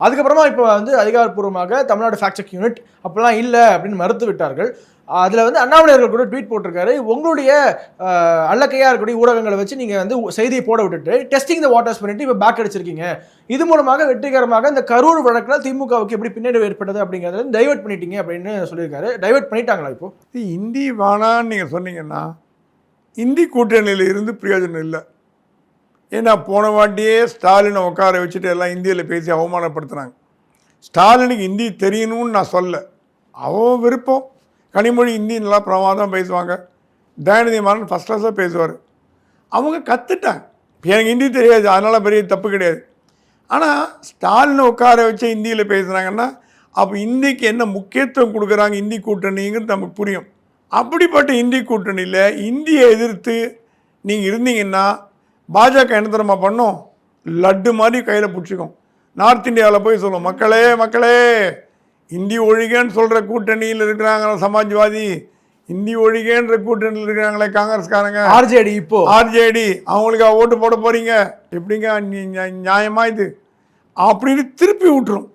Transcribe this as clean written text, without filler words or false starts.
அதுக்கப்புறமா இப்போ வந்து அதிகாரப்பூர்வமாக தமிழ்நாடு ஃபேக்ட் செக் யூனிட் அப்பெல்லாம் இல்லை அப்படின்னு மறுத்து விட்டார்கள். அதில் வந்து அண்ணாமலை அவர்கள் கூட ட்வீட் போட்டிருக்காரு, உங்களுடைய அல்லக்கையாக இருக்கக்கூடிய ஊடகங்களை வச்சு நீங்கள் வந்து செய்தியை போட விட்டுட்டு டெஸ்டிங் த வாட்டர்ஸ் பண்ணிட்டு இப்போ பேக் அடிச்சிருக்கீங்க. இது மூலமாக வெற்றிகரமாக இந்த கரூர் வழக்கில் திமுகவுக்கு எப்படி பின்னடைவு ஏற்பட்டது அப்படிங்கிறத டைவர்ட் பண்ணிட்டீங்க அப்படின்னு சொல்லியிருக்காரு. டைவர்ட் பண்ணிட்டாங்களா இப்போ? இந்தி வேணான்னு நீங்கள் சொன்னீங்கன்னா இந்தி கூட்டணியில் இருந்து பிரயோஜனம் இல்லை. ஏன்னா போன வாட்டியே ஸ்டாலினை உட்கார வச்சுட்டு எல்லாம் இந்தியில் பேசி அவமானப்படுத்துனாங்க. ஸ்டாலினுக்கு ஹிந்தி தெரியணும்னு நான் சொல்ல, அவன் விருப்பம். கனிமொழி ஹிந்தி நல்லா பிரமாதம் பேசுவாங்க, தயாநிதி மாறன் ஃபஸ்ட் கிளாஸாக பேசுவார். அவங்க கற்றுட்டாங்க. எனக்கு ஹிந்தி தெரியாது, அதனால் பெரிய தப்பு கிடையாது. ஆனால் ஸ்டாலினை உட்கார வச்சு ஹிந்தியில் பேசுகிறாங்கன்னா அப்போ ஹிந்திக்கு என்ன முக்கியத்துவம் கொடுக்குறாங்க ஹிந்தி கூட்டணிங்கிறது நமக்கு புரியும். அப்படிப்பட்ட ஹிந்தி கூட்டணியில் இந்தியை எதிர்த்து நீங்கள் இருந்தீங்கன்னா பாஜக என்ன தெரியுமா பண்ணும்? லட்டு மாதிரி கையில் பிடிச்சிக்கும். நார்த் இந்தியாவில் போய் சொல்லும், மக்களே மக்களே இந்தி ஒழிகன்னு சொல்கிற கூட்டணியில் இருக்கிறாங்க சமாஜ்வாதி, இந்தி ஒழிகன்ற கூட்டணியில் இருக்கிறாங்களே காங்கிரஸ்காரங்க, ஆர்ஜேடி, இப்போ ஆர்ஜேடி, அவங்களுக்கு ஓட்டு போட போகிறீங்க, எப்படிங்க நியாயமா இது அப்படின்னு திருப்பி விட்டுரும்.